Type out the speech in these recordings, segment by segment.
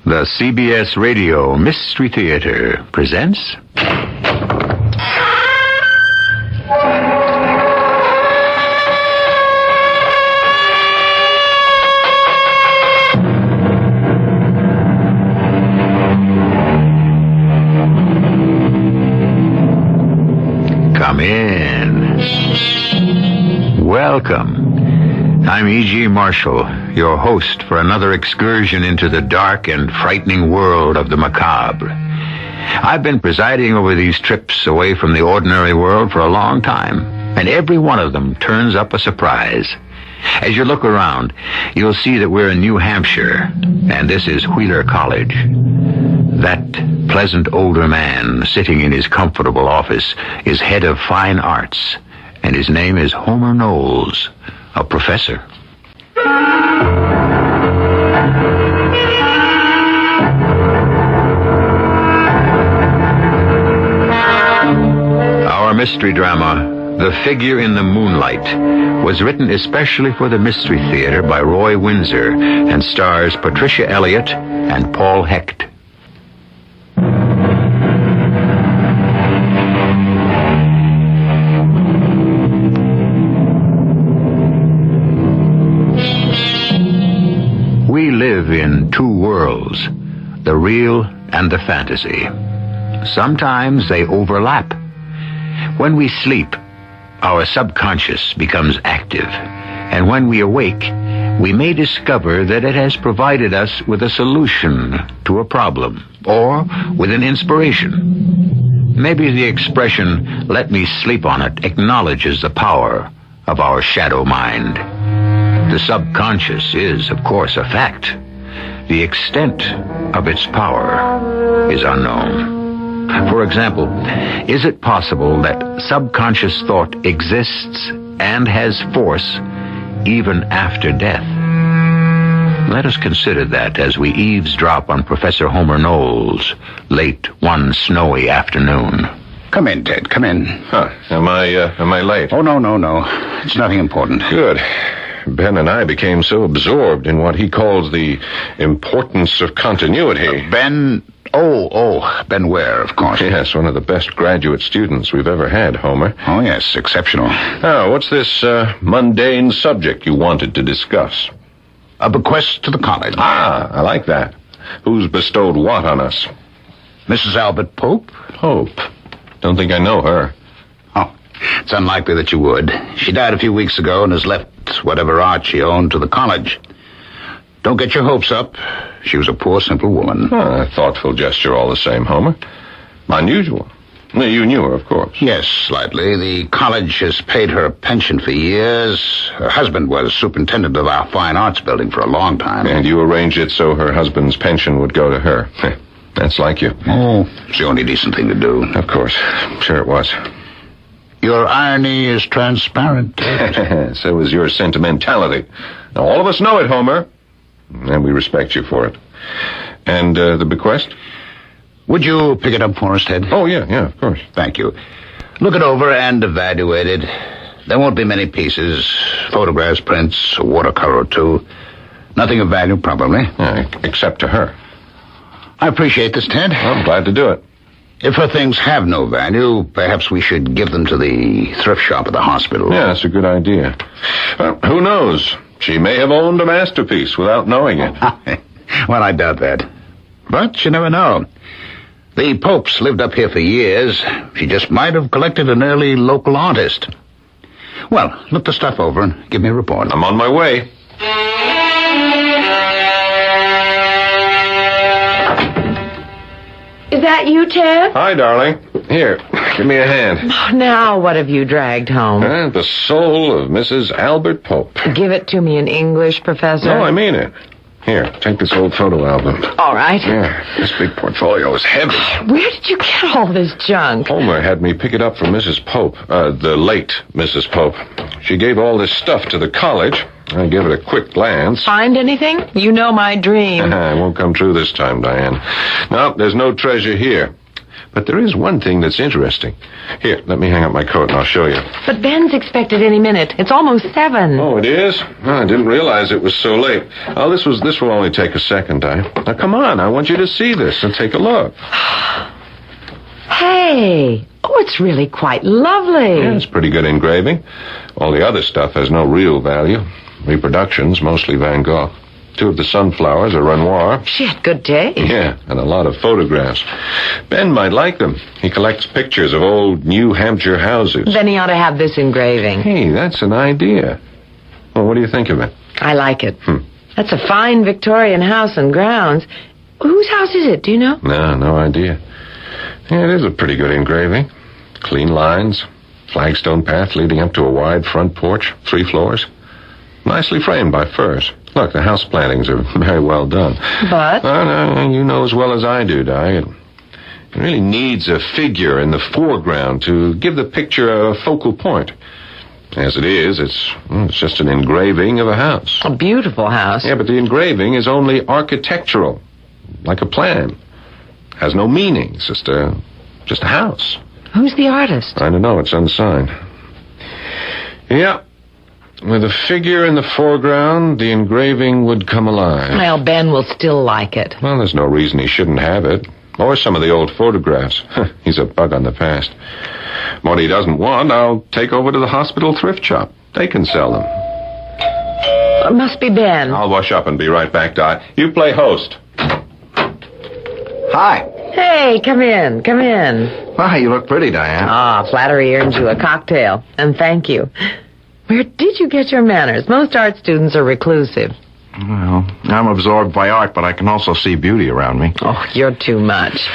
The CBS Radio Mystery Theater presents... Come in. Welcome. I'm E.G. Marshall, your host for another excursion into the dark and frightening world of the macabre. I've been presiding over these trips away from the ordinary world for a long time, and every one of them turns up a surprise. As you look around, you'll see that we're in New Hampshire, and this is Wheeler College. That pleasant older man sitting in his comfortable office is head of fine arts, and his name is Homer Knowles, a professor. Our mystery drama, The Figure in the Moonlight, was written especially for the Mystery Theater by Roy Windsor and stars Patricia Elliott and Paul Hecht. We live in two worlds, the real and the fantasy. Sometimes they overlap. When we sleep, our subconscious becomes active, and when we awake, we may discover that it has provided us with a solution to a problem, or with an inspiration. Maybe the expression, "let me sleep on it," acknowledges the power of our shadow mind. The subconscious is, of course, a fact. The extent of its power is unknown. For example, is it possible that subconscious thought exists and has force even after death? Let us consider that as we eavesdrop on Professor Homer Knowles late one snowy afternoon. Come in, Ted, come in. Huh. Am I late? Oh, no. It's nothing important. Good. Ben and I became so absorbed in what he calls the importance of continuity. Ben... Oh, Ben Ware, of course. Yes, one of the best graduate students we've ever had, Homer. Oh, yes, exceptional. Oh, what's this mundane subject you wanted to discuss? A bequest to the college. Ah, I like that. Who's bestowed what on us? Mrs. Albert Pope? Pope. Don't think I know her. Oh, it's unlikely that you would. She died a few weeks ago and has left whatever art she owned to the college. Don't get your hopes up. She was a poor, simple woman. Oh, a thoughtful gesture all the same, Homer. Unusual. You knew her, of course. Yes, slightly. The college has paid her a pension for years. Her husband was superintendent of our fine arts building for a long time. And you arranged it so her husband's pension would go to her. That's like you. Oh, it's the only decent thing to do. Of course. Sure it was. Your irony is transparent. So is your sentimentality. Now, all of us know it, Homer. And we respect you for it. And the bequest? Would you pick it up for us, Ted? Oh, yeah, of course. Thank you. Look it over and evaluate it. There won't be many pieces. Photographs, prints, a watercolor or two. Nothing of value, probably. Except to her. I appreciate this, Ted. I'm glad to do it. If her things have no value, perhaps we should give them to the thrift shop at the hospital. Yeah, that's a good idea. Who knows? She may have owned a masterpiece without knowing it. Well, I doubt that. But you never know. The Popes lived up here for years. She just might have collected an early local artist. Well, look the stuff over and give me a report. I'm on my way. Is that you, Ted? Hi, darling. Here, give me a hand. Oh, now what have you dragged home? The soul of Mrs. Albert Pope. Give it to me in English, Professor. No, I mean it. Here, take this old photo album. All right. Yeah, this big portfolio is heavy. Where did you get all this junk? Homer had me pick it up from Mrs. Pope, the late Mrs. Pope. She gave all this stuff to the college. I gave it a quick glance. Find anything? You know my dream. It won't come true this time, Diane. No, there's no treasure here. But there is one thing that's interesting. Here, let me hang up my coat and I'll show you. But Ben's expected any minute. It's almost 7. Oh, it is? Oh, I didn't realize it was so late. Oh, this will only take a second, Di. Now, come on. I want you to see this and take a look. Hey! Oh, it's really quite lovely. Yeah, it's pretty good engraving. All the other stuff has no real value. Reproductions, mostly Van Gogh. 2 of the sunflowers are Renoir. She had good taste. Yeah, and a lot of photographs. Ben might like them. He collects pictures of old New Hampshire houses. Then he ought to have this engraving. Hey, that's an idea. Well, what do you think of it? I like it. That's a fine Victorian house and grounds. Whose house is it, do you know? No idea. Yeah, it is a pretty good engraving. Clean lines, flagstone path leading up to a wide front porch, 3 floors. Nicely framed by firs. Look, the house plantings are very well done. But? No, you know as well as I do, Di. It really needs a figure in the foreground to give the picture a focal point. As it is, it's just an engraving of a house. A beautiful house. Yeah, but the engraving is only architectural, like a plan. Has no meaning. It's just a house. Who's the artist? I don't know. It's unsigned. Yeah. With a figure in the foreground, the engraving would come alive. Well, Ben will still like it. Well, there's no reason he shouldn't have it. Or some of the old photographs. He's a bug on the past. What he doesn't want, I'll take over to the hospital thrift shop. They can sell them. It must be Ben. I'll wash up and be right back, Di. You play host. Hi. Hey, come in. Why, you look pretty, Diane. Flattery earns you a cocktail. And thank you. Where did you get your manners? Most art students are reclusive. Well, I'm absorbed by art, but I can also see beauty around me. Oh, you're too much.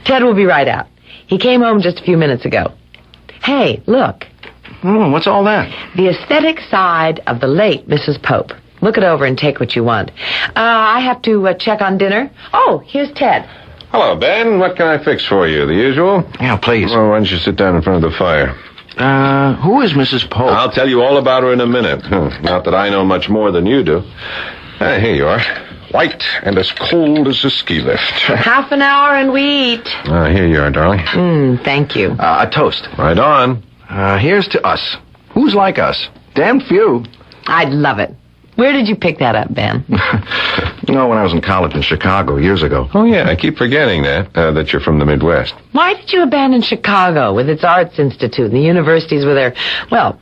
Ted will be right out. He came home just a few minutes ago. Hey, look. Oh, what's all that? The aesthetic side of the late Mrs. Pope. Look it over and take what you want. I have to check on dinner. Oh, here's Ted. Hello, Ben. What can I fix for you? The usual? Yeah, please. Well, why don't you sit down in front of the fire? Who is Mrs. Pope? I'll tell you all about her in a minute. Not that I know much more than you do. Here you are. White and as cold as a ski lift. Half an hour and we eat. Here you are, darling. Thank you. A toast. Right on. Here's to us. Who's like us? Damn few. I'd love it. Where did you pick that up, Ben? When I was in college in Chicago years ago. Oh, yeah, I keep forgetting that you're from the Midwest. Why did you abandon Chicago with its arts institute and the universities with their,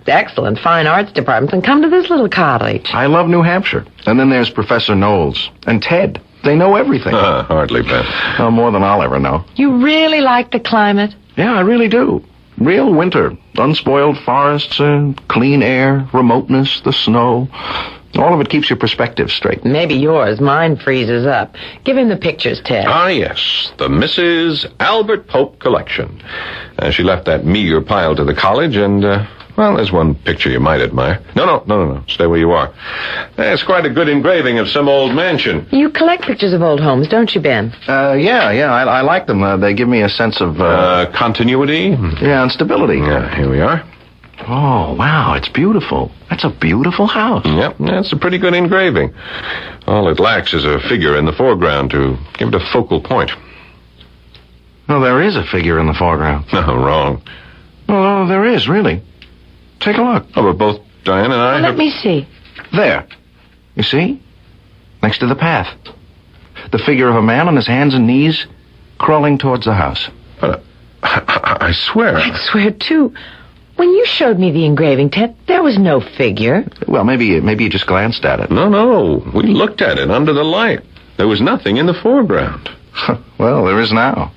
excellent fine arts departments and come to this little cottage? I love New Hampshire. And then there's Professor Knowles and Ted. They know everything. Hardly, Ben. Oh, more than I'll ever know. You really like the climate? Yeah, I really do. Real winter. Unspoiled forests, clean air, remoteness, the snow. All of it keeps your perspective straight. Maybe yours. Mine freezes up. Give him the pictures, Ted. Ah, yes. The Mrs. Albert Pope collection. She left that meager pile to the college, and, there's one picture you might admire. No. Stay where you are. It's quite a good engraving of some old mansion. You collect pictures of old homes, don't you, Ben? Yeah, I like them. They give me a sense of, continuity? Yeah, and stability. Yeah, here we are. Oh, wow, it's beautiful. That's a beautiful house. Yep, that's a pretty good engraving. All it lacks is a figure in the foreground to give it a focal point. No, there is a figure in the foreground. No, wrong. Oh, there is, really. Take a look. Oh, but both Diane and I Let me see. There. You see? Next to the path. The figure of a man on his hands and knees crawling towards the house. But I swear. I swear, too. When you showed me the engraving, Ted, there was no figure. Well, maybe you just glanced at it. No. We looked at it under the light. There was nothing in the foreground. Well, there is now.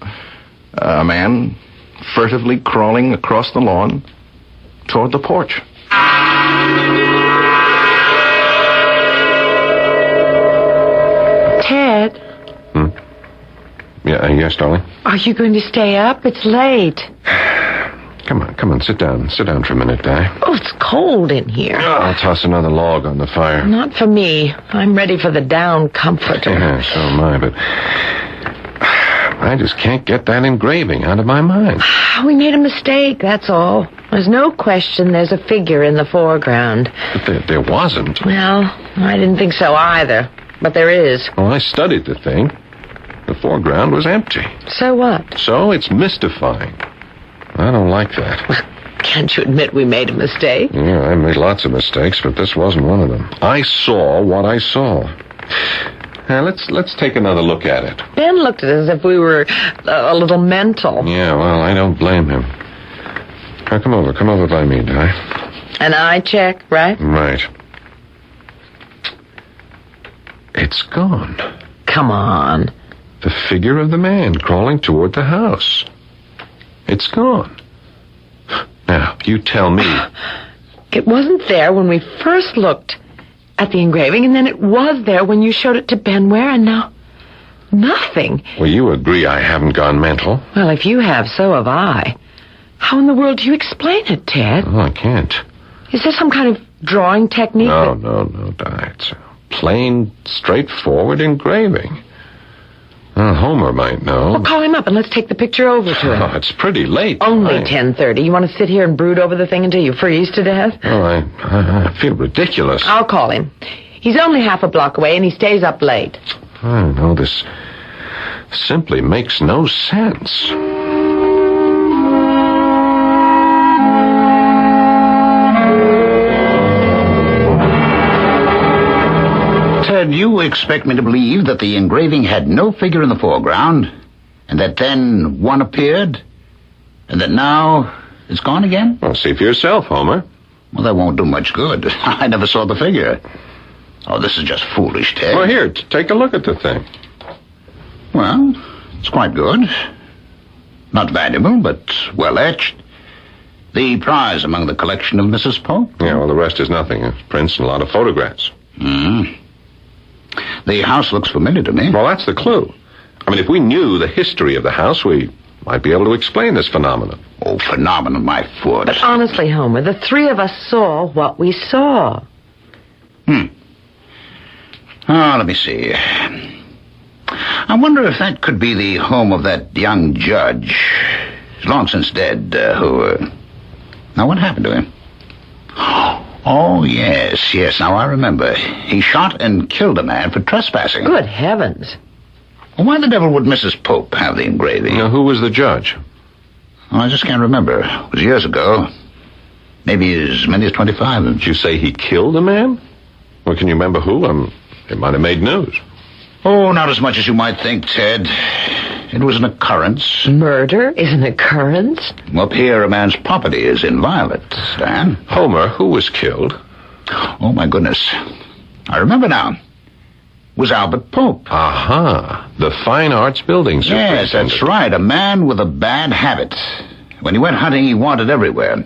A man furtively crawling across the lawn toward the porch. Ted? Yeah, yes, darling? Are you going to stay up? It's late. Come on, sit down. Sit down for a minute, Di. Oh, it's cold in here. I'll toss another log on the fire. Not for me. I'm ready for the down comforter. Yeah, so am I, but I just can't get that engraving out of my mind. We made a mistake, that's all. There's no question there's a figure in the foreground. But there wasn't. Well, I didn't think so either. But there is. Well, I studied the thing. The foreground was empty. So what? So it's mystifying. I don't like that. Can't you admit we made a mistake? Yeah, I made lots of mistakes, but this wasn't one of them. I saw what I saw. Now, let's take another look at it. Ben looked at us as if we were a little mental. Yeah, well, I don't blame him. Now, come over by me, Di. An eye check, right? Right. It's gone. Come on. The figure of the man crawling toward the house. It's gone. Now, you tell me. It wasn't there when we first looked at the engraving, and then it was there when you showed it to Ben Ware, and now nothing. Well, you agree I haven't gone mental. Well, if you have, so have I. How in the world do you explain it, Ted? Oh, I can't. Is there some kind of drawing technique? No, Di. It's a plain, straightforward engraving. Well, Homer might know. Well, call him up and let's take the picture over to him. Oh, it's pretty late. Only 10:30. You want to sit here and brood over the thing until you freeze to death? Oh, I feel ridiculous. I'll call him. He's only half a block away and he stays up late. I don't know. This simply makes no sense. Ted, you expect me to believe that the engraving had no figure in the foreground, and that then one appeared, and that now it's gone again? Well, see for yourself, Homer. Well, that won't do much good. I never saw the figure. Oh, this is just foolish, Ted. Well, here, take a look at the thing. Well, it's quite good. Not valuable, but well etched. The prize among the collection of Mrs. Pope. Yeah, well, the rest is nothing. It's prints and a lot of photographs. The house looks familiar to me. Well, that's the clue. I mean, if we knew the history of the house, we might be able to explain this phenomenon. Oh, phenomenon, my foot. But honestly, Homer, the three of us saw what we saw. Oh, let me see. I wonder if that could be the home of that young judge, long since dead, Now, what happened to him? Oh, yes, now I remember. He shot and killed a man for trespassing. Good heavens. Well, why the devil would Mrs. Pope have the engraving? Now, who was the judge? Oh, I just can't remember. It was years ago. Maybe as many as 25. Did you say he killed a man? Well, can you remember who? It might have made news. Oh, not as much as you might think, Ted. It was an occurrence. Murder is an occurrence? Up here, a man's property is inviolate, Dan. Homer, who was killed? Oh, my goodness. I remember now. It was Albert Pope. Aha. The Fine Arts Building Yes, Superintendent. that's right. A man with a bad habit. When he went hunting, he wandered everywhere.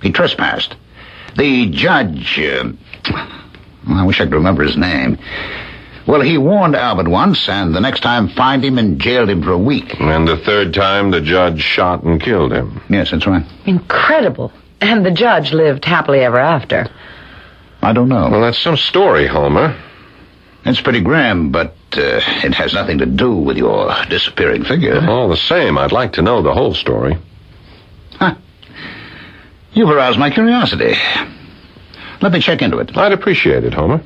He trespassed. The judge... I wish I could remember his name. Well, he warned Albert once, and the next time fined him and jailed him for a week. And the third time, the judge shot and killed him. Yes, that's right. Incredible. And the judge lived happily ever after. I don't know. Well, that's some story, Homer. It's pretty grim, but it has nothing to do with your disappearing figure. All the same, I'd like to know the whole story. Huh. You've aroused my curiosity. Let me check into it. I'd appreciate it, Homer.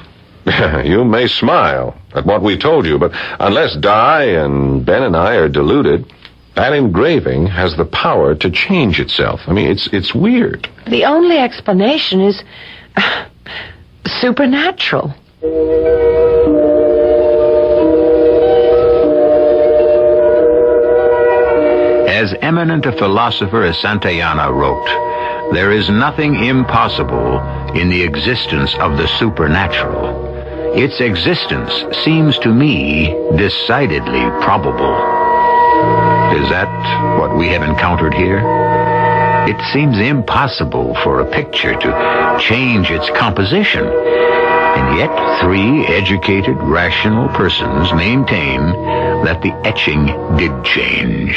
You may smile at what we told you, but unless Di and Ben and I are deluded, that engraving has the power to change itself. I mean, it's weird. The only explanation is supernatural. As eminent a philosopher as Santayana wrote, there is nothing impossible in the existence of the supernatural. Its existence seems to me decidedly probable. Is that what we have encountered here? It seems impossible for a picture to change its composition, and yet three educated, rational persons maintain that the etching did change.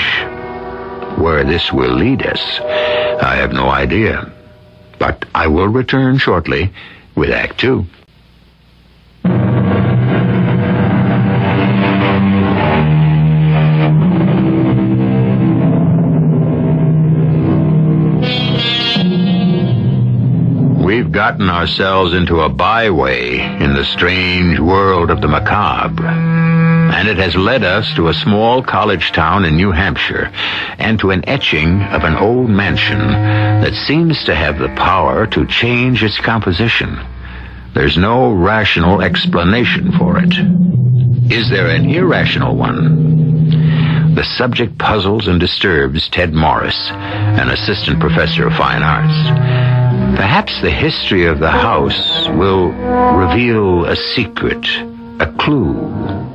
Where this will lead us, I have no idea. But I will return shortly with Act 2. We've gotten ourselves into a byway in the strange world of the macabre. And it has led us to a small college town in New Hampshire and to an etching of an old mansion that seems to have the power to change its composition. There's no rational explanation for it. Is there an irrational one? The subject puzzles and disturbs Ted Morris, an assistant professor of fine arts. Perhaps the history of the house will reveal a secret, a clue.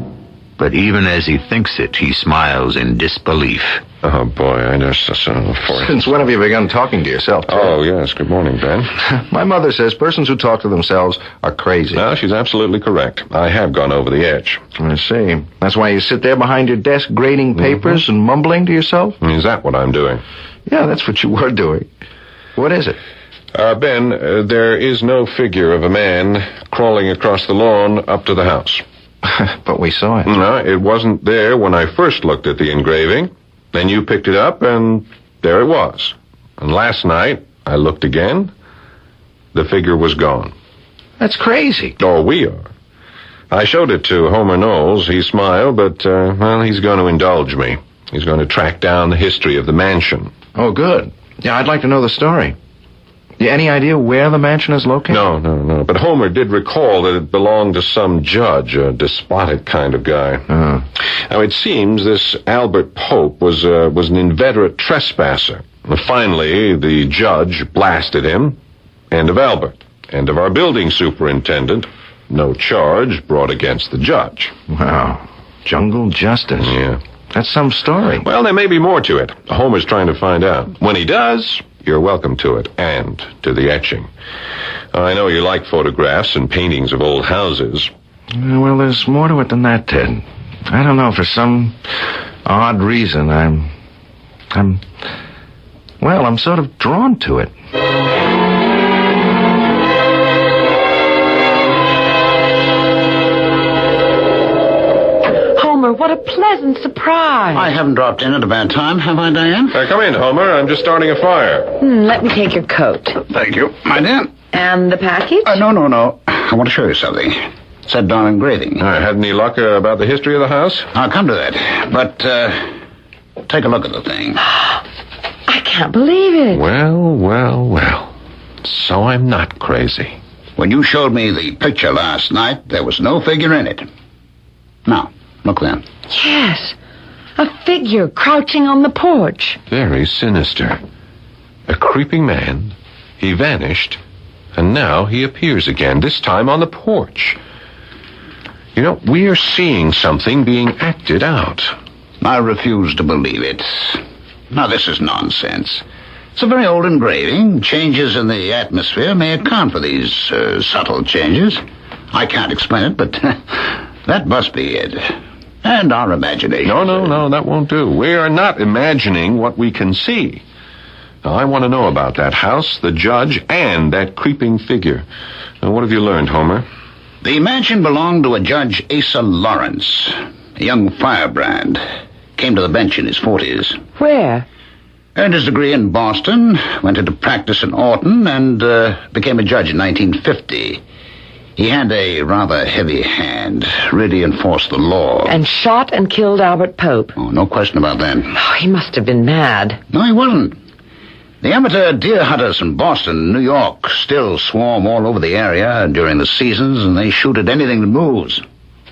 But even as he thinks it, he smiles in disbelief. Oh, boy, I just for Since when have you begun talking to yourself, Ted? Oh, yes. Good morning, Ben. My mother says persons who talk to themselves are crazy. No, she's absolutely correct. I have gone over the edge. I see. That's why you sit there behind your desk grading papers and mumbling to yourself? Is that what I'm doing? Yeah, that's what you were doing. What is it? Ben, there is no figure of a man crawling across the lawn up to the house. But we saw it. No, it wasn't there when I first looked at the engraving. Then you picked it up, and there it was. And last night, I looked again. The figure was gone. That's crazy. Oh, we are. I showed it to Homer Knowles. He smiled, but, he's going to indulge me. He's going to track down the history of the mansion. Oh, good. Yeah, I'd like to know the story. Yeah, any idea where the mansion is located? No. But Homer did recall that it belonged to some judge, a despotic kind of guy. Oh. Now, it seems this Albert Pope was an inveterate trespasser. Finally, the judge blasted him. End of Albert. End of our building superintendent. No charge brought against the judge. Wow. Jungle justice. Yeah. That's some story. Well, there may be more to it. Homer's trying to find out. When he does, you're welcome to it, and to the etching. I know you like photographs and paintings of old houses. Well, there's more to it than that, Ted. I don't know, for some odd reason, I'm sort of drawn to it. Homer, what a pleasant surprise. I haven't dropped in at a bad time, have I, Diane? Come in, Homer. I'm just starting a fire. Let me take your coat. Thank you, my dear. And the package? No. I want to show you something. It's that darn engraving. Had any luck about the history of the house? I'll come to that. But, take a look at the thing. I can't believe it. Well. So I'm not crazy. When you showed me the picture last night, there was no figure in it. Now, look then. Yes. A figure crouching on the porch. Very sinister. A creeping man. He vanished. And now he appears again, this time on the porch. You know, we are seeing something being acted out. I refuse to believe it. Now, this is nonsense. It's a very old engraving. Changes in the atmosphere may account for these subtle changes. I can't explain it, but that must be it. And our imagination. No, that won't do. We are not imagining what we can see. Now, I want to know about that house, the judge, and that creeping figure. Now, what have you learned, Homer? The mansion belonged to a Judge Asa Lawrence, a young firebrand. Came to the bench in his 40s. Where? Earned his degree in Boston, went into practice in Orton, and became a judge in 1950. He had a rather heavy hand, really enforced the law. And shot and killed Albert Pope. Oh, no question about that. Oh, he must have been mad. No, he wasn't. The amateur deer hunters from Boston and New York still swarm all over the area during the seasons, and they shoot at anything that moves.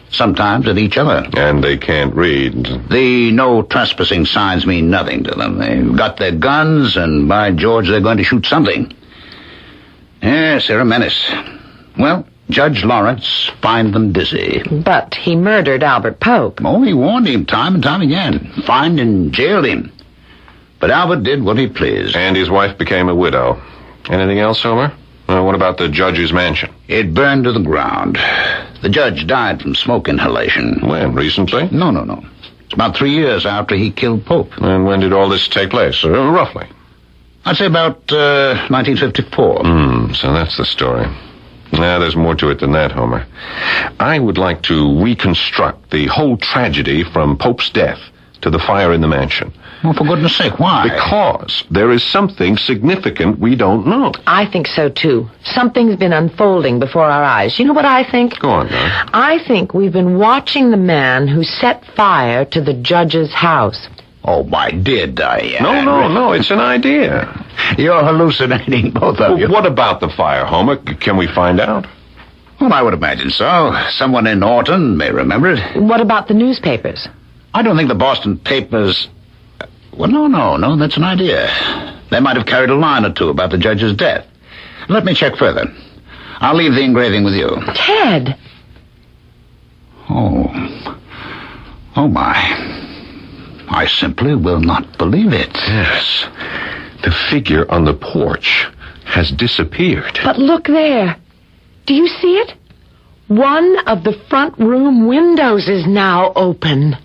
Sometimes at each other. And they can't read. The no trespassing signs mean nothing to them. They've got their guns, and by George, they're going to shoot something. Yes, they're a menace. Well, Judge Lawrence fined them dizzy. But he murdered Albert Pope. Oh, he warned him time and time again. Fined and jailed him. But Albert did what he pleased. And his wife became a widow. Anything else, Homer? What about the judge's mansion? It burned to the ground. The judge died from smoke inhalation. When? Recently? No. It's about 3 years after he killed Pope. And when did all this take place? Roughly? I'd say about 1954. So that's the story. Now, there's more to it than that, Homer. I would like to reconstruct the whole tragedy from Pope's death, to the fire in the mansion. Well, for goodness sake, why? Because there is something significant we don't know. I think so, too. Something's been unfolding before our eyes. You know what I think? Go on, Doc. I think we've been watching the man who set fire to the judge's house. Oh, my dear Diane. No, it's an idea. You're hallucinating, both of you. What about the fire, Homer? Can we find out? Well, I would imagine so. Someone in Norton may remember it. What about the newspapers? I don't think the Boston papers... Well, no, that's an idea. They might have carried a line or two about the judge's death. Let me check further. I'll leave the engraving with you. Ted! Oh, my. I simply will not believe it. Yes. The figure on the porch has disappeared. But look there. Do you see it? One of the front room windows is now open.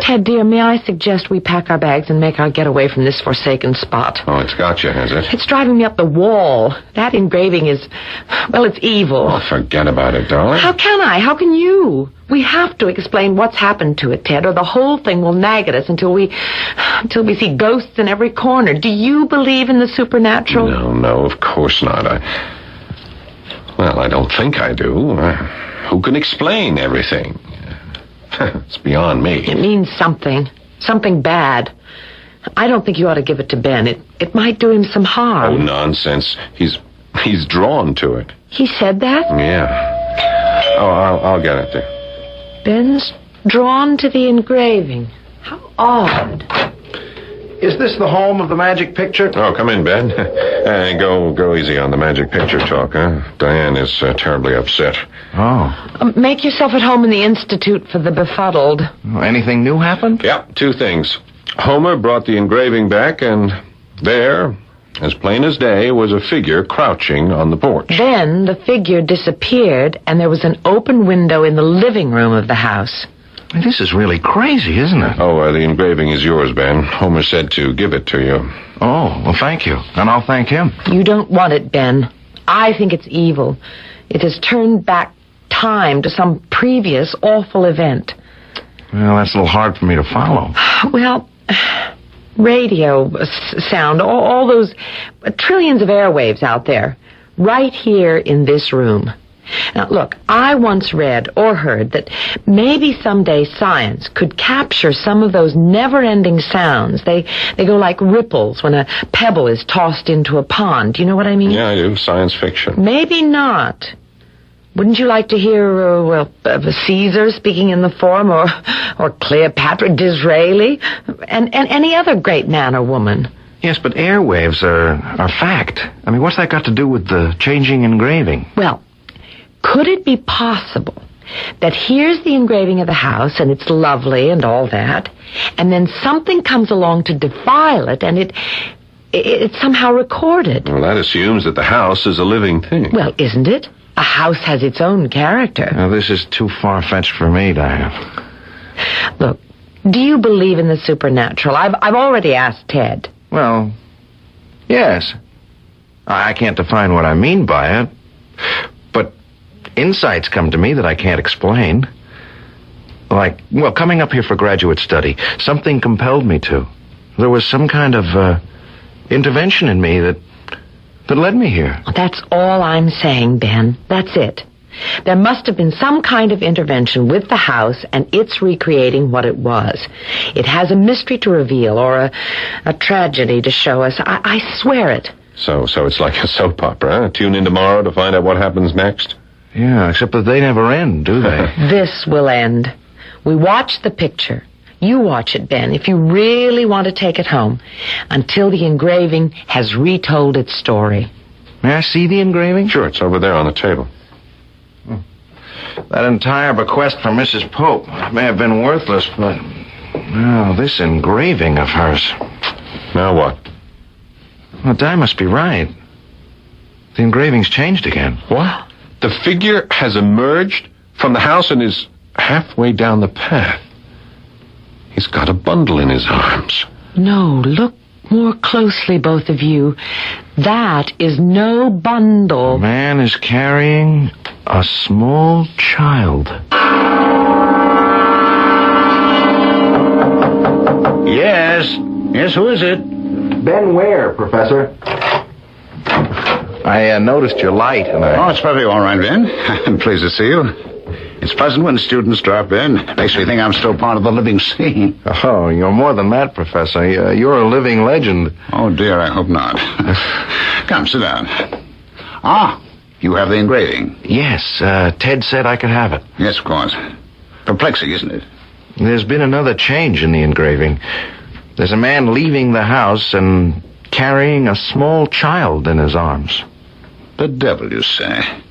Ted, dear, may I suggest we pack our bags and make our getaway from this forsaken spot? Oh, it's got you, has it? It's driving me up the wall. That engraving is, well, it's evil. Oh, forget about it, darling. How can I? How can you? We have to explain what's happened to it, Ted, or the whole thing will nag at us until we see ghosts in every corner. Do you believe in the supernatural? No, of course not. I don't think I do. Who can explain everything? It's beyond me. It means something. Something bad. I don't think you ought to give it to Ben. It might do him some harm. Oh, nonsense. He's drawn to it. He said that? Yeah. Oh, I'll get it there. Ben's drawn to the engraving. How odd. Is this the home of the magic picture? Oh, come in, Ben. Go easy on the magic picture talk, huh? Diane is terribly upset. Oh. Make yourself at home in the Institute for the Befuddled. Anything new happened? Yep, two things. Homer brought the engraving back, and there, as plain as day, was a figure crouching on the porch. Then the figure disappeared, and there was an open window in the living room of the house. This is really crazy, isn't it? Oh, the engraving is yours, Ben. Homer said to give it to you. Oh, well, thank you. And I'll thank him. You don't want it, Ben. I think it's evil. It has turned back time to some previous awful event. Well, that's a little hard for me to follow. Well, radio sound, all those trillions of airwaves out there, right here in this room. Now, look, I once read or heard that maybe someday science could capture some of those never-ending sounds. They go like ripples when a pebble is tossed into a pond. Do you know what I mean? Yeah, I do. Science fiction. Maybe not. Wouldn't you like to hear, Caesar speaking in the Forum, or Cleopatra, Disraeli, and any other great man or woman? Yes, but airwaves are fact. I mean, what's that got to do with the changing engraving? Well, could it be possible that here's the engraving of the house, and it's lovely and all that, and then something comes along to defile it, and it's somehow recorded? Well, that assumes that the house is a living thing. Well, isn't it? A house has its own character. Now, this is too far-fetched for me, Diane. Look, do you believe in the supernatural? I've already asked Ted. Well, yes. I can't define what I mean by it, but insights come to me that I can't explain. Like, coming up here for graduate study, something compelled me to. There was some kind of intervention in me that led me here. That's all I'm saying, Ben. That's it. There must have been some kind of intervention with the house, and it's recreating what it was. It has a mystery to reveal, or a tragedy to show us. I swear it. So it's like a soap opera, huh? Tune in tomorrow to find out what happens next? Yeah, except that they never end, do they? This will end. We watch the picture. You watch it, Ben, if you really want to take it home, until the engraving has retold its story. May I see the engraving? Sure, it's over there on the table. That entire bequest from Mrs. Pope may have been worthless, but... Well, this engraving of hers... Now what? Well, Di must be right. The engraving's changed again. What? The figure has emerged from the house and is halfway down the path. He's got a bundle in his arms. No, look more closely, both of you. That is no bundle. The man is carrying A small child. Yes? Yes, who is it? Ben Ware, Professor. I noticed your light, and Oh, it's probably all right, Ben. I'm pleased to see you. It's pleasant when students drop in. Makes me think I'm still part of the living scene. Oh, you're more than that, Professor. You're a living legend. Oh, dear, I hope not. Come, sit down. Ah, you have the engraving. Yes, Ted said I could have it. Yes, of course. Perplexing, isn't it? There's been another change in the engraving. There's a man leaving the house and carrying a small child in his arms. The devil, you say.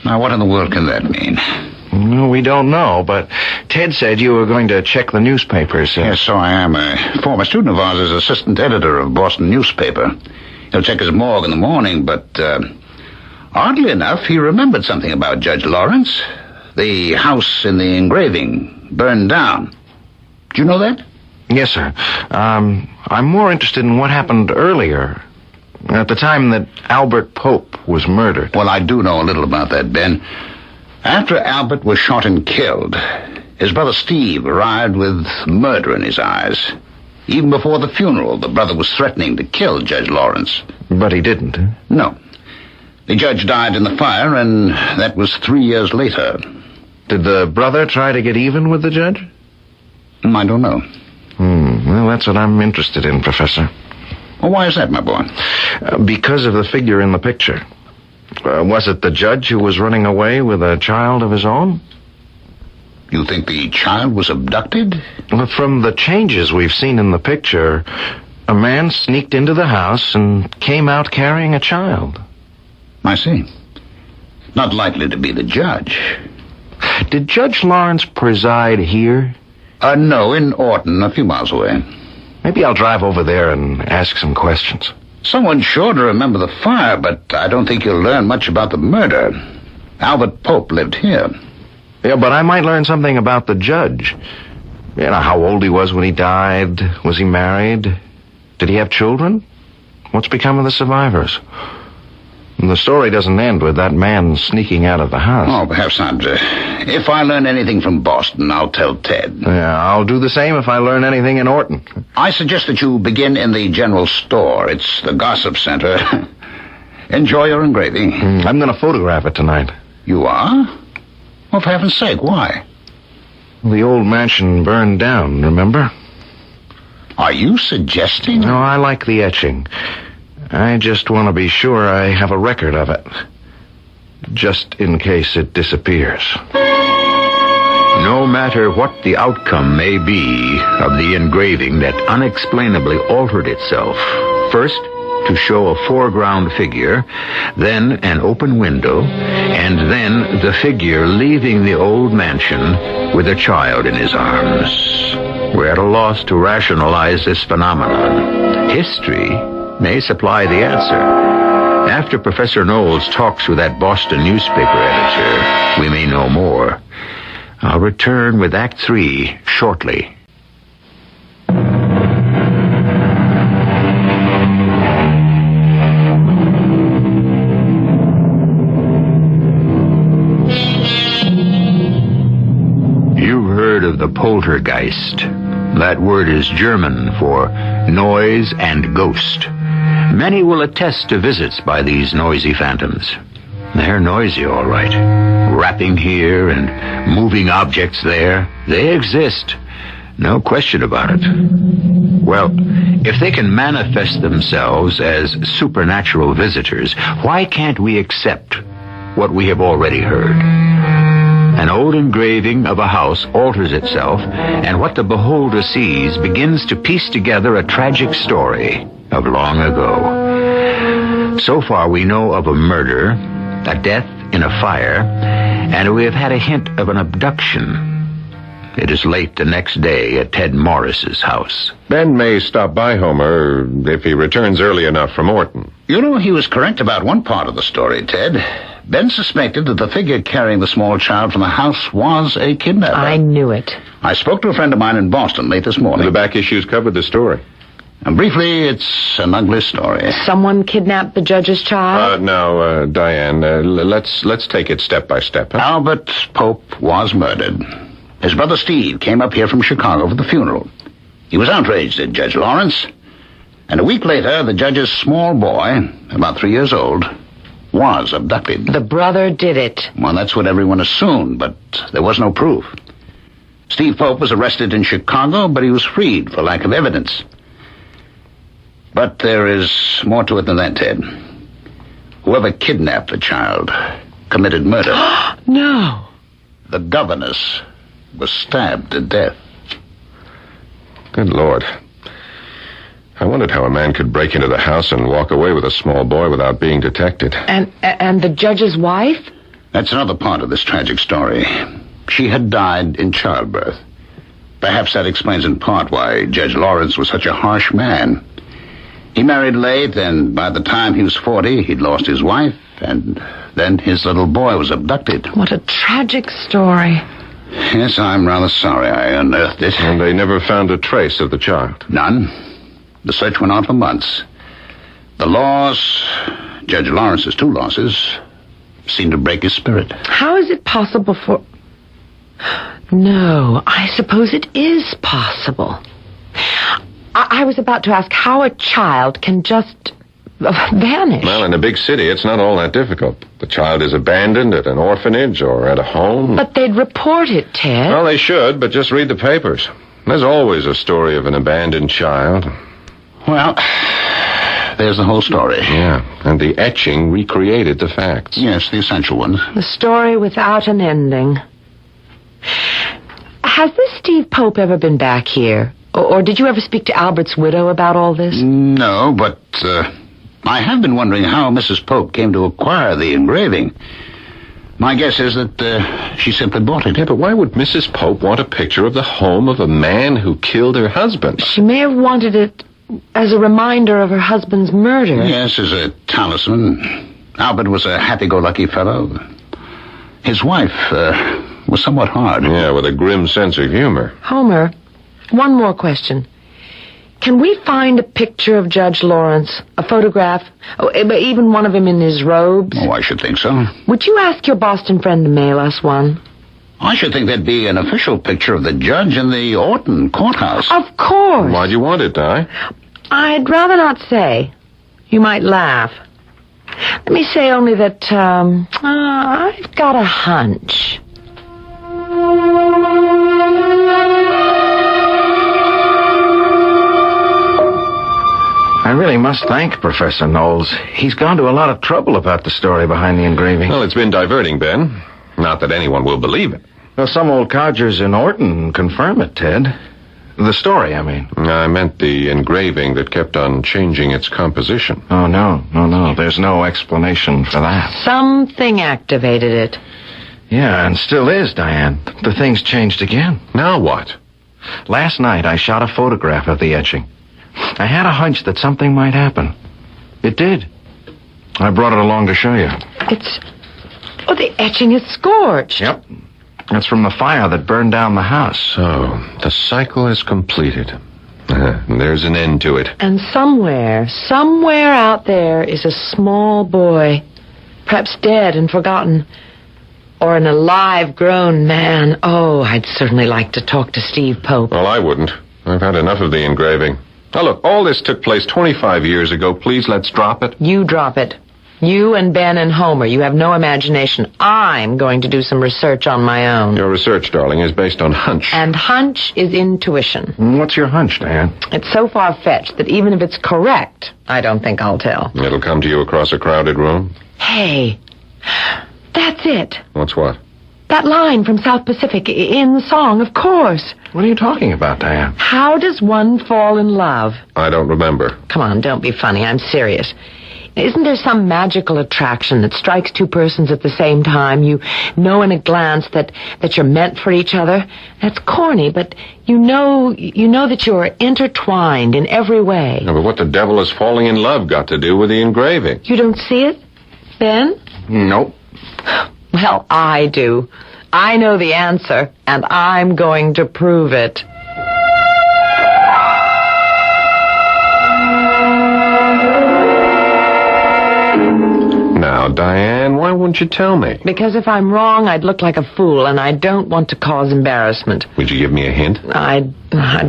Now, what in the world can that mean? Well, we don't know, but Ted said you were going to check the newspapers. Yes, so I am. A former student of ours is assistant editor of Boston newspaper. He'll check his morgue in the morning, but, oddly enough, he remembered something about Judge Lawrence. The house in the engraving burned down. Do you know that? Yes, sir. I'm more interested in what happened earlier, at the time that Albert Pope was murdered. Well, I do know a little about that, Ben. After Albert was shot and killed, his brother Steve arrived with murder in his eyes. Even before the funeral, the brother was threatening to kill Judge Lawrence. But he didn't. No. The judge died in the fire, and that was 3 years later. Did the brother try to get even with the judge? I don't know. Well, that's what I'm interested in, Professor. Well, why is that, my boy? Because of the figure in the picture. Was it the judge who was running away with a child of his own? You think the child was abducted? Well, from the changes we've seen in the picture, a man sneaked into the house and came out carrying a child. I see. Not likely to be the judge. Did Judge Lawrence preside here? No, in Orton, a few miles away. Maybe I'll drive over there and ask some questions. Someone's sure to remember the fire, but I don't think you'll learn much about the murder. Albert Pope lived here. Yeah, but I might learn something about the judge. You know, how old he was when he died. Was he married? Did he have children? What's become of the survivors? And the story doesn't end with that man sneaking out of the house. Oh, perhaps not. If I learn anything from Boston, I'll tell Ted. Yeah, I'll do the same if I learn anything in Orton. I suggest that you begin in the general store. It's the gossip center. Enjoy your engraving. I'm going to photograph it tonight. You are? Well, for heaven's sake, why? The old mansion burned down, remember? Are you suggesting? No, I like the etching. I just want to be sure I have a record of it. Just in case it disappears. No matter what the outcome may be of the engraving that unexplainably altered itself, first to show a foreground figure, then an open window, and then the figure leaving the old mansion with a child in his arms. We're at a loss to rationalize this phenomenon. History may supply the answer. After Professor Knowles talks with that Boston newspaper editor, we may know more. I'll return with Act 3 shortly. You've heard of the poltergeist. That word is German for noise and ghost. Many will attest to visits by these noisy phantoms. They're noisy, all right. Rapping here and moving objects there. They exist. No question about it. Well, if they can manifest themselves as supernatural visitors, why can't we accept what we have already heard? An old engraving of a house alters itself, and what the beholder sees begins to piece together a tragic story of long ago. So far, we know of a murder, a death in a fire, and we have had a hint of an abduction. It is late the next day at Ted Morris's house. Ben may stop by Homer if he returns early enough from Orton. You know, he was correct about one part of the story, Ted. Ben suspected that the figure carrying the small child from the house was a kidnapper. I knew it. I spoke to a friend of mine in Boston late this morning. The back issues covered the story. And briefly, it's an ugly story. Someone kidnapped the judge's child? No, Diane, let's take it step by step. Huh? Albert Pope was murdered. His brother Steve came up here from Chicago for the funeral. He was outraged at Judge Lawrence. And a week later, the judge's small boy, about 3 years old, was abducted. The brother did it. Well, that's what everyone assumed, but there was no proof. Steve Pope was arrested in Chicago, but he was freed for lack of evidence. But there is more to it than that, Ted. Whoever kidnapped the child committed murder. No. The governess was stabbed to death. Good Lord. I wondered how a man could break into the house and walk away with a small boy without being detected. And the judge's wife? That's another part of this tragic story. She had died in childbirth. Perhaps that explains in part why Judge Lawrence was such a harsh man. He married late, and by the time he was 40, he'd lost his wife, and then his little boy was abducted. What a tragic story. Yes, I'm rather sorry I unearthed it. And they never found a trace of the child? None. The search went on for months. The loss, Judge Lawrence's 2 losses, seemed to break his spirit. How is it possible for... No, I suppose it is possible. I was about to ask how a child can just vanish. Well, in a big city, it's not all that difficult. The child is abandoned at an orphanage or at a home. But they'd report it, Ted. Well, they should, but just read the papers. There's always a story of an abandoned child. Well, there's the whole story. Yeah, and the etching recreated the facts. Yes, the essential ones. The story without an ending. Has this Steve Pope ever been back here? Or did you ever speak to Albert's widow about all this? No, but I have been wondering how Mrs. Pope came to acquire the engraving. My guess is that she simply bought it. Yeah, but why would Mrs. Pope want a picture of the home of a man who killed her husband? She may have wanted it as a reminder of her husband's murder. Yes, as a talisman. Albert was a happy-go-lucky fellow. His wife was somewhat hard. Yeah, with a grim sense of humor. Homer, one more question. Can we find a picture of Judge Lawrence? A photograph? Even one of him in his robes? Oh, I should think so. Would you ask your Boston friend to mail us one? I should think there'd be an official picture of the judge in the Orton courthouse. Of course. Why'd you want it, Di? I'd rather not say. You might laugh. Let me say only that, I've got a hunch. I really must thank Professor Knowles. He's gone to a lot of trouble about the story behind the engraving. Well, it's been diverting, Ben. Not that anyone will believe it. Well, some old codgers in Orton confirm it, Ted. The story, I mean. I meant the engraving that kept on changing its composition. Oh, no. There's no explanation for that. Something activated it. Yeah, and still is, Diane. The thing's changed again. Now what? Last night, I shot a photograph of the etching. I had a hunch that something might happen. It did. I brought it along to show you. Oh, the etching is scorched. Yep. That's from the fire that burned down the house. So, the cycle is completed. There's an end to it. And somewhere out there is a small boy, perhaps dead and forgotten, or an alive grown man. Oh, I'd certainly like to talk to Steve Pope. Well, I wouldn't. I've had enough of the engraving. Now, look, all this took place 25 years ago. Please, let's drop it. You drop it. You and Ben and Homer, you have no imagination. I'm going to do some research on my own. Your research, darling, is based on hunch. And hunch is intuition. What's your hunch, Diane? It's so far-fetched that even if it's correct, I don't think I'll tell. It'll come to you across a crowded room? Hey, that's it. What's what? That line from South Pacific in the song, of course. What are you talking about, Diane? How does one fall in love? I don't remember. Come on, don't be funny. I'm serious. Isn't there some magical attraction that strikes two persons at the same time? You know in a glance that you're meant for each other. That's corny, but you know that you're intertwined in every way. No, but what the devil has falling in love got to do with the engraving? You don't see it, Ben? Nope. Well, I do. I know the answer, and I'm going to prove it. Diane. Why won't you tell me? Because if I'm wrong, I'd look like a fool, and I don't want to cause embarrassment. Would you give me a hint? I'd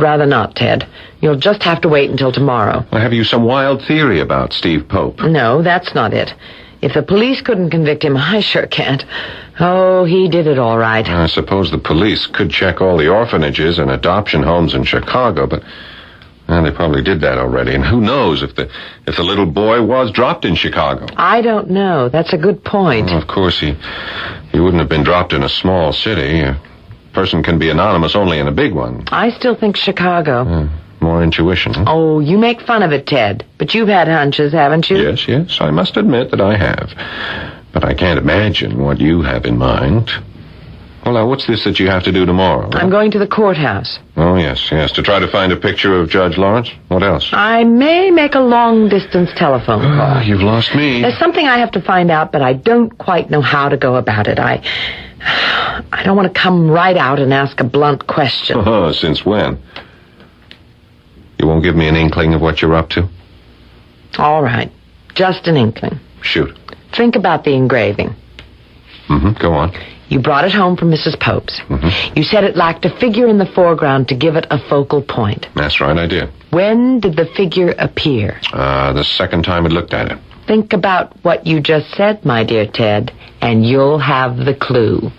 rather not, Ted. You'll just have to wait until tomorrow. Well, have you some wild theory about Steve Pope? No, that's not it. If the police couldn't convict him, I sure can't. Oh, he did it all right. I suppose the police could check all the orphanages and adoption homes in Chicago, but they probably did that already. And who knows if the little boy was dropped in Chicago? I don't know. That's a good point. Well, of course, he wouldn't have been dropped in a small city. A person can be anonymous only in a big one. I still think Chicago. More intuition, huh? Oh, you make fun of it, Ted. But you've had hunches, haven't you? Yes, I must admit that I have. But I can't imagine what you have in mind. Well, now, what's this that you have to do tomorrow? I'm going to the courthouse. Oh, yes, to try to find a picture of Judge Lawrence. What else? I may make a long-distance telephone call. You've lost me. There's something I have to find out, but I don't quite know how to go about it. I don't want to come right out and ask a blunt question. Oh, since when? You won't give me an inkling of what you're up to? All right. Just an inkling. Shoot. Think about the engraving. Go on. You brought it home from Mrs. Pope's. You said it lacked a figure in the foreground to give it a focal point. That's right, I did. When did the figure appear? The second time I looked at it. Think about what you just said, my dear Ted, and you'll have the clue.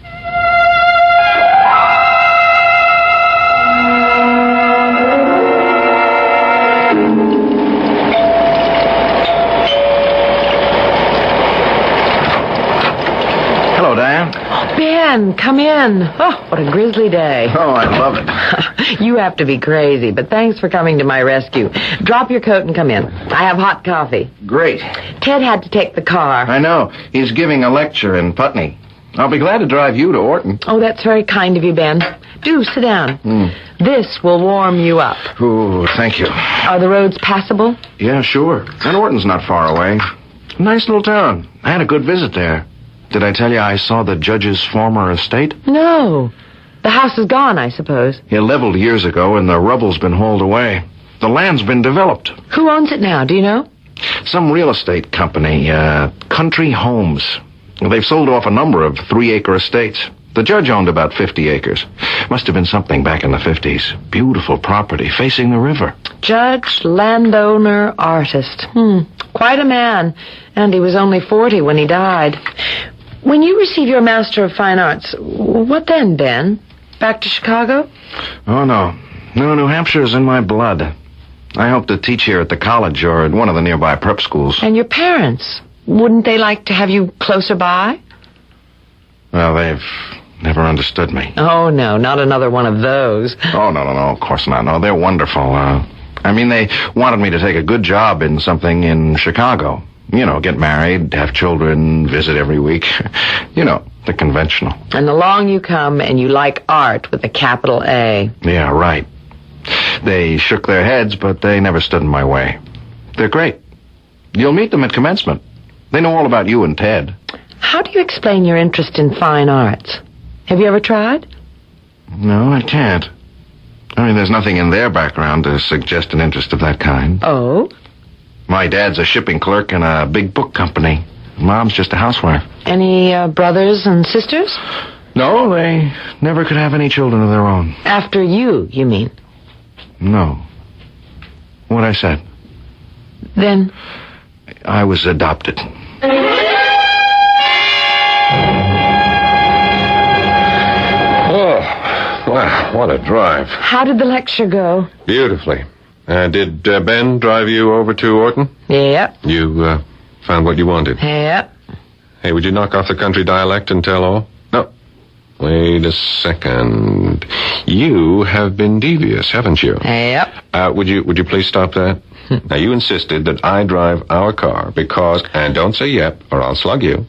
Ben, come in. Oh, what a grisly day. Oh, I love it. You have to be crazy, but thanks for coming to my rescue. Drop your coat and come in. I have hot coffee. Great. Ted had to take the car. I know. He's giving a lecture in Putney. I'll be glad to drive you to Orton. Oh, that's very kind of you, Ben. Do sit down. This will warm you up. Ooh, thank you. Are the roads passable? Yeah, sure. And Orton's not far away. Nice little town. I had a good visit there. Did I tell you I saw the judge's former estate? No. The house is gone, I suppose. It leveled years ago, and the rubble's been hauled away. The land's been developed. Who owns it now, do you know? Some real estate company, Country Homes. They've sold off a number of 3-acre estates. The judge owned about 50 acres. Must have been something back in the 50s. Beautiful property, facing the river. Judge, landowner, artist. Quite a man. And he was only 40 when he died. When you receive your Master of Fine Arts, what then, Ben? Back to Chicago? Oh, no. No, New Hampshire's in my blood. I hope to teach here at the college or at one of the nearby prep schools. And your parents? Wouldn't they like to have you closer by? Well, they've never understood me. Oh, no, not another one of those. Oh, no, of course not. No, they're wonderful. They wanted me to take a good job in something in Chicago. You know, get married, have children, visit every week. You know, the conventional. And along you come and you like art with a capital A. Yeah, right. They shook their heads, but they never stood in my way. They're great. You'll meet them at commencement. They know all about you and Ted. How do you explain your interest in fine arts? Have you ever tried? No, I can't. There's nothing in their background to suggest an interest of that kind. Oh? My dad's a shipping clerk in a big book company. Mom's just a housewife. Any brothers and sisters? No, they never could have any children of their own. After you mean? No. What I said. Then? I was adopted. Oh, wow, what a drive. How did the lecture go? Beautifully. Did Ben drive you over to Orton? Yep. You found what you wanted? Yep. Hey, would you knock off the country dialect and tell all? No. Wait a second. You have been devious, haven't you? Yep. Would you please stop that? Now, you insisted that I drive our car because, and don't say yep, or I'll slug you,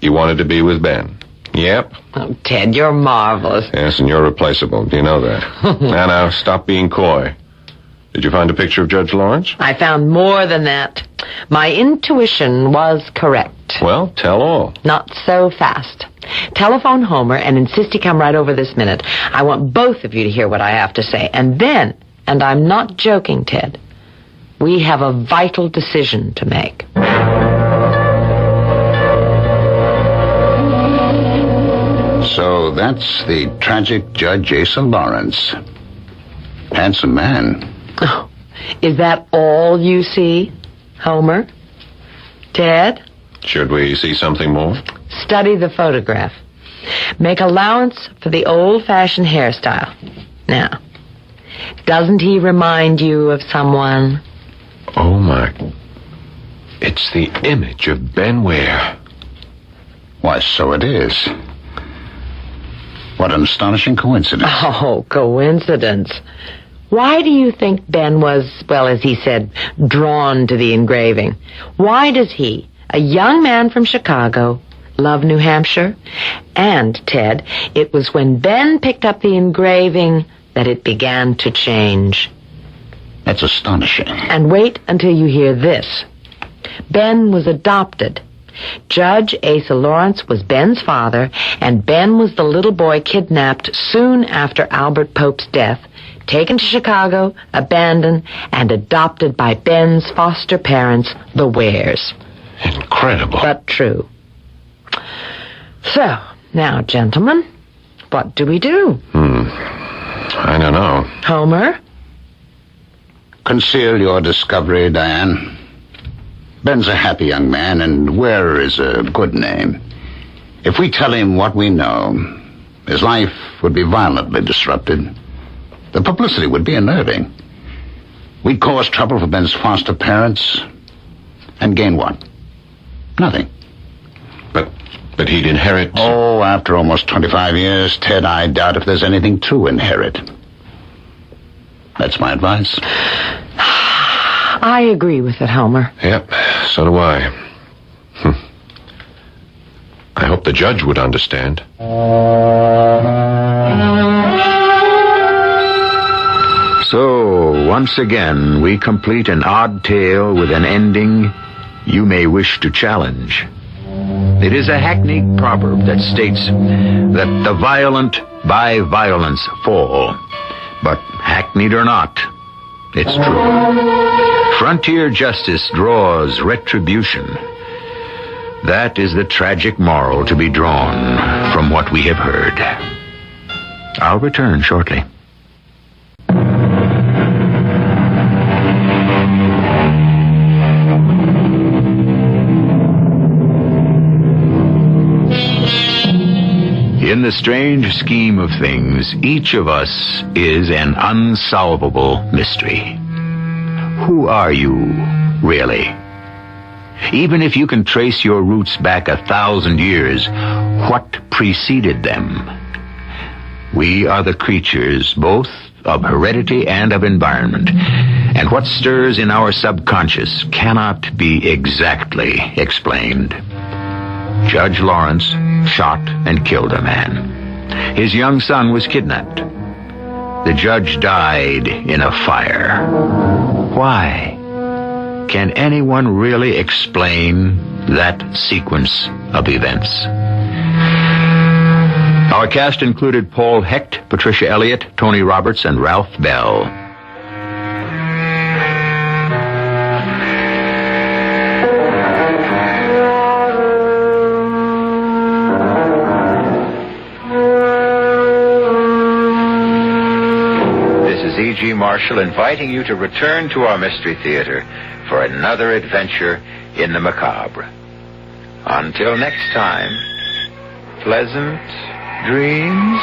you wanted to be with Ben. Yep. Oh, Ted, you're marvelous. Yes, and you're replaceable. Do you know that? Now, stop being coy. Did you find a picture of Judge Lawrence? I found more than that. My intuition was correct. Well, tell all. Not so fast. Telephone Homer and insist he come right over this minute. I want both of you to hear what I have to say. And then, and I'm not joking, Ted, we have a vital decision to make. that's the tragic Judge Asa Lawrence. Handsome man. Oh, is that all you see, Homer? Ted? Should we see something more? Study the photograph. Make allowance for the old-fashioned hairstyle. Now, doesn't he remind you of someone? Oh, my. It's the image of Ben Ware. Why, so it is. What an astonishing coincidence. Oh, coincidence. Why do you think Ben was, well, as he said, drawn to the engraving? Why does he, a young man from Chicago, love New Hampshire? And, Ted, it was when Ben picked up the engraving that it began to change. That's astonishing. And wait until you hear this. Ben was adopted. Judge Asa Lawrence was Ben's father, and Ben was the little boy kidnapped soon after Albert Pope's death, taken to Chicago, abandoned, and adopted by Ben's foster parents, the Wares. Incredible. But true. So, now, gentlemen, what do we do? I don't know. Homer? Conceal your discovery, Diane. Ben's a happy young man, and Ware is a good name. If we tell him what we know, his life would be violently disrupted. The publicity would be unnerving. We'd cause trouble for Ben's foster parents, and gain what? Nothing. But he'd inherit... Oh, after almost 25 years, Ted, I doubt if there's anything to inherit. That's my advice. I agree with it, Homer. Yep, so do I. I hope the judge would understand. So, once again, we complete an odd tale with an ending you may wish to challenge. It is a hackneyed proverb that states that the violent by violence fall. But hackneyed or not, it's true. Frontier justice draws retribution. That is the tragic moral to be drawn from what we have heard. I'll return shortly. In the strange scheme of things, each of us is an unsolvable mystery. Who are you, really? Even if you can trace your roots back 1,000 years, what preceded them? We are the creatures both of heredity and of environment, and what stirs in our subconscious cannot be exactly explained. Judge Lawrence shot and killed a man. His young son was kidnapped. The judge died in a fire. Why? Can anyone really explain that sequence of events? Our cast included Paul Hecht, Patricia Elliott, Tony Roberts, and Ralph Bell. E.G. Marshall inviting you to return to our Mystery Theater for another adventure in the macabre. Until next time, pleasant dreams.